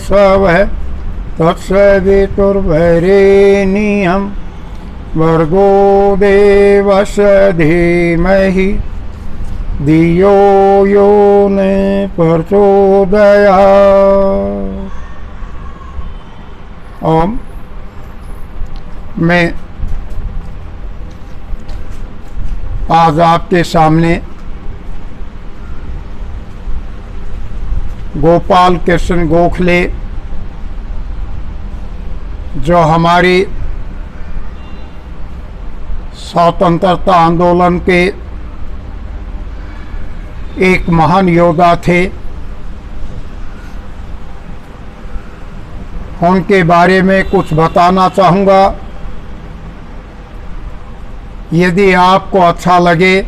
तत्सवः तत्सवितुर्वरेण्यं भर्गो देवस्य धीमहि धियो यो न प्रचोदयात्। ओम। मैं आज आपके सामने गोपाल कृष्ण गोखले, जो हमारी स्वतंत्रता आंदोलन के एक महान योद्धा थे, उनके बारे में कुछ बताना चाहूँगा। यदि आपको अच्छा लगे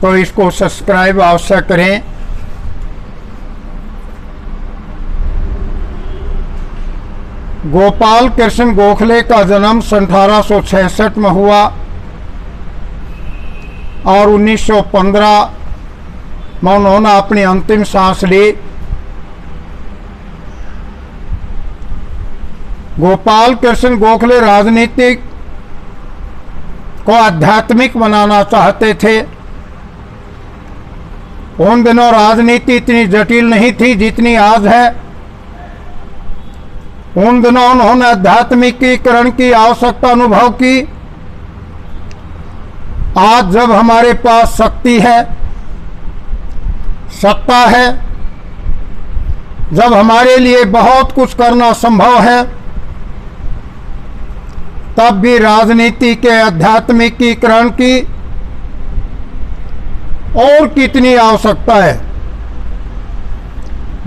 तो इसको सब्सक्राइब अवश्य करें। गोपाल कृष्ण गोखले का जन्म 1866 में हुआ और 1915 में उन्होंने अपनी अंतिम सांस ली। गोपाल कृष्ण गोखले राजनीतिक को आध्यात्मिक बनाना चाहते थे। उन दिनों राजनीति इतनी जटिल नहीं थी जितनी आज है। उन दिनों उन्होंने आध्यात्मिकीकरण की आवश्यकता अनुभव की। आज जब हमारे पास शक्ति है, सत्ता है, जब हमारे लिए बहुत कुछ करना संभव है, तब भी राजनीति के आध्यात्मिकीकरण की और कितनी आवश्यकता है।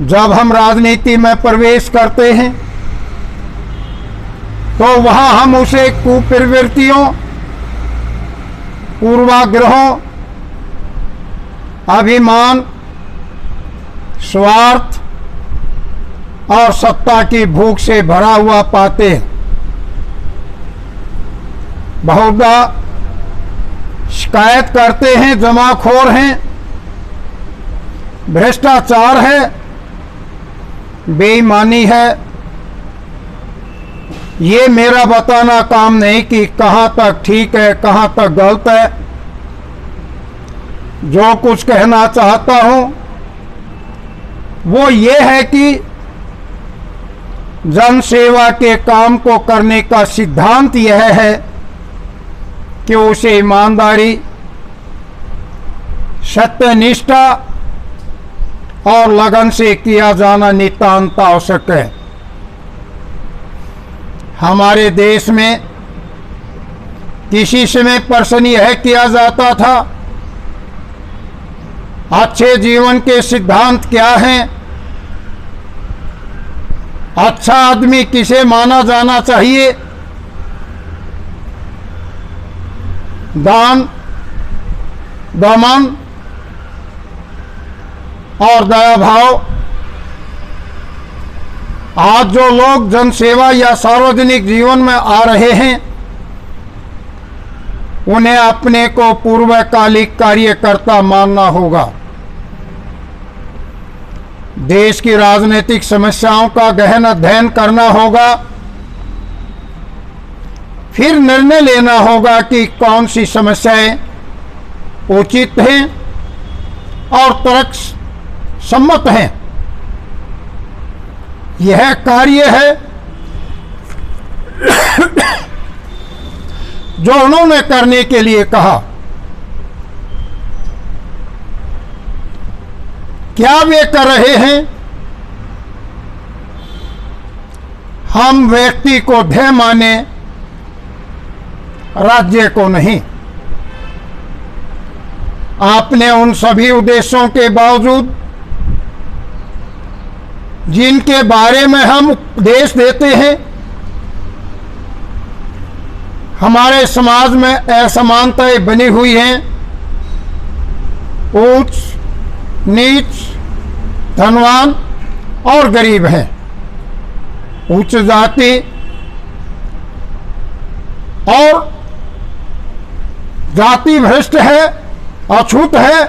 जब हम राजनीति में प्रवेश करते हैं तो वहां हम उसे कुप्रवृत्तियों, पूर्वाग्रहों, अभिमान, स्वार्थ और सत्ता की भूख से भरा हुआ पाते हैं। बहुधा शिकायत करते हैं जमाखोर हैं, भ्रष्टाचार है, बेईमानी है। ये मेरा बताना काम नहीं कि कहां तक ठीक है, कहां तक गलत है। जो कुछ कहना चाहता हूं वो ये है कि जन सेवा के काम को करने का सिद्धांत यह है कि उसे ईमानदारी, सत्यनिष्ठा और लगन से किया जाना नितांत आवश्यक है। हमारे देश में किसी समय प्रश्न यह किया जाता था, अच्छे जीवन के सिद्धांत क्या हैं? अच्छा आदमी किसे माना जाना चाहिए? दान, दमन और दया भाव। आज जो लोग जनसेवा या सार्वजनिक जीवन में आ रहे हैं, उन्हें अपने को पूर्वकालिक कार्यकर्ता मानना होगा। देश की राजनीतिक समस्याओं का गहन अध्ययन करना होगा, फिर निर्णय लेना होगा कि कौन सी समस्याएं उचित हैं और तर्क सम्मत हैं। यह कार्य है जो उन्होंने करने के लिए कहा। क्या वे कर रहे हैं? हम व्यक्ति को ध्येय माने, राज्य को नहीं। आपने उन सभी उद्देश्यों के बावजूद जिनके बारे में हम उपदेश देते हैं, हमारे समाज में असमानताएं बनी हुई हैं। ऊंच नीच, धनवान और गरीब हैं। उच्च जाति और जाति भ्रष्ट है, अछूत है।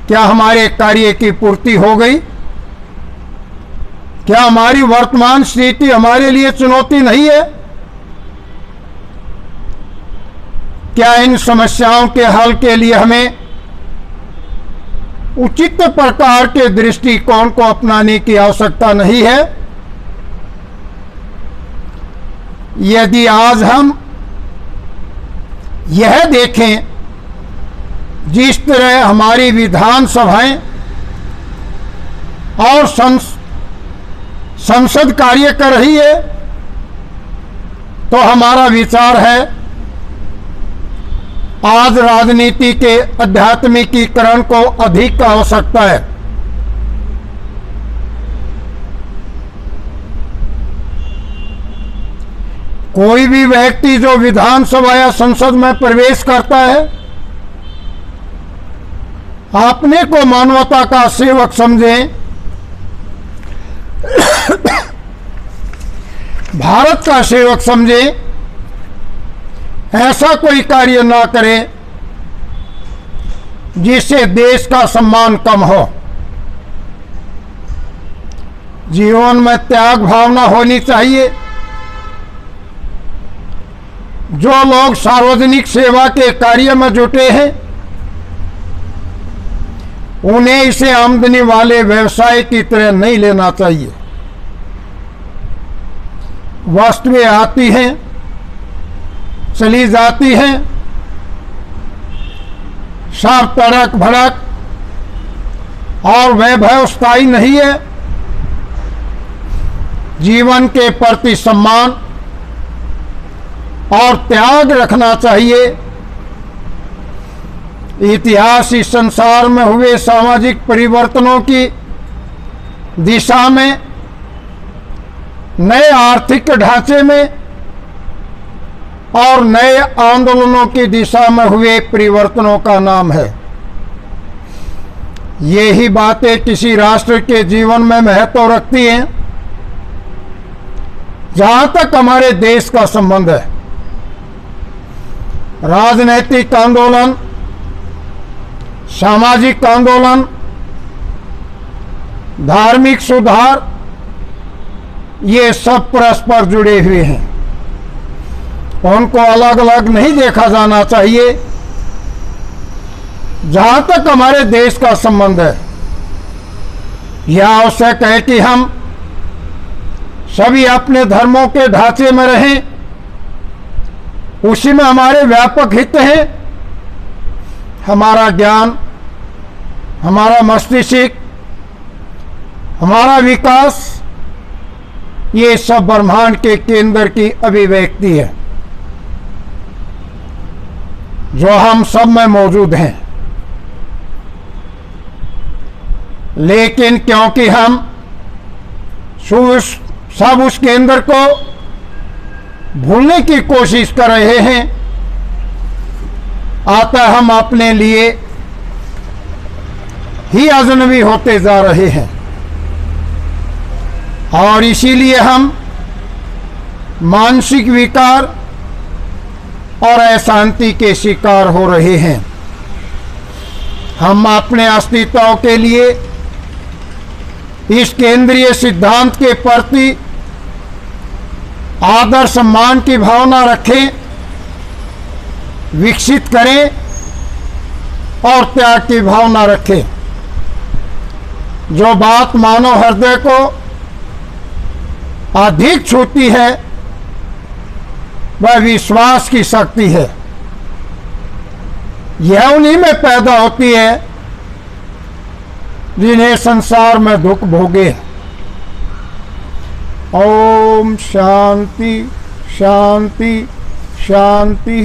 क्या हमारे कार्य की पूर्ति हो गई? क्या हमारी वर्तमान स्थिति हमारे लिए चुनौती नहीं है? क्या इन समस्याओं के हल के लिए हमें उचित प्रकार के दृष्टिकोण को अपनाने की आवश्यकता नहीं है? यदि आज हम यह देखें जिस तरह हमारी विधानसभाएं और संसद कार्य कर रही है, तो हमारा विचार है आज राजनीति के आध्यात्मिकीकरण को अधिक आवश्यकता है। कोई भी व्यक्ति जो विधानसभा या संसद में प्रवेश करता है, अपने को मानवता का सेवक समझे, भारत का सेवक समझे, ऐसा कोई कार्य ना करे जिससे देश का सम्मान कम हो। जीवन में त्याग भावना होनी चाहिए। जो लोग सार्वजनिक सेवा के कार्य में जुटे हैं, उन्हें इसे आमदनी वाले व्यवसाय की तरह नहीं लेना चाहिए। वस्तुएं आती हैं, चली जाती हैं, सब तड़क भड़क और वैभव स्थायी नहीं है। जीवन के प्रति सम्मान और त्याग रखना चाहिए। इतिहास इस संसार में हुए सामाजिक परिवर्तनों की दिशा में, नए आर्थिक ढांचे में और नए आंदोलनों की दिशा में हुए परिवर्तनों का नाम है। यही बातें किसी राष्ट्र के जीवन में महत्व रखती हैं। जहां तक हमारे देश का संबंध है, राजनैतिक आंदोलन, सामाजिक आंदोलन, धार्मिक सुधार, ये सब परस्पर जुड़े हुए हैं। उनको अलग अलग नहीं देखा जाना चाहिए। जहां तक हमारे देश का संबंध है, यह आवश्यक है कि हम सभी अपने धर्मों के ढांचे में रहें। उसी में हमारे व्यापक हित हैं। हमारा ज्ञान, हमारा मस्तिष्क, हमारा विकास, ये सब ब्रह्मांड के केंद्र की अभिव्यक्ति है जो हम सब में मौजूद हैं। लेकिन क्योंकि हम सब उस केंद्र को भूलने की कोशिश कर रहे हैं, अतः हम अपने लिए ही अजनबी होते जा रहे हैं और इसीलिए हम मानसिक विकार और अशांति के शिकार हो रहे हैं। हम अपने अस्तित्व के लिए इस केंद्रीय सिद्धांत के प्रति आदर सम्मान की भावना रखें, विकसित करें और त्याग की भावना रखें। जो बात मानव हृदय को अधिक छूती है, वह विश्वास की शक्ति है। यह उन्हीं में पैदा होती है जिन्हें संसार में दुख भोगे। ओम शांति शांति शांति।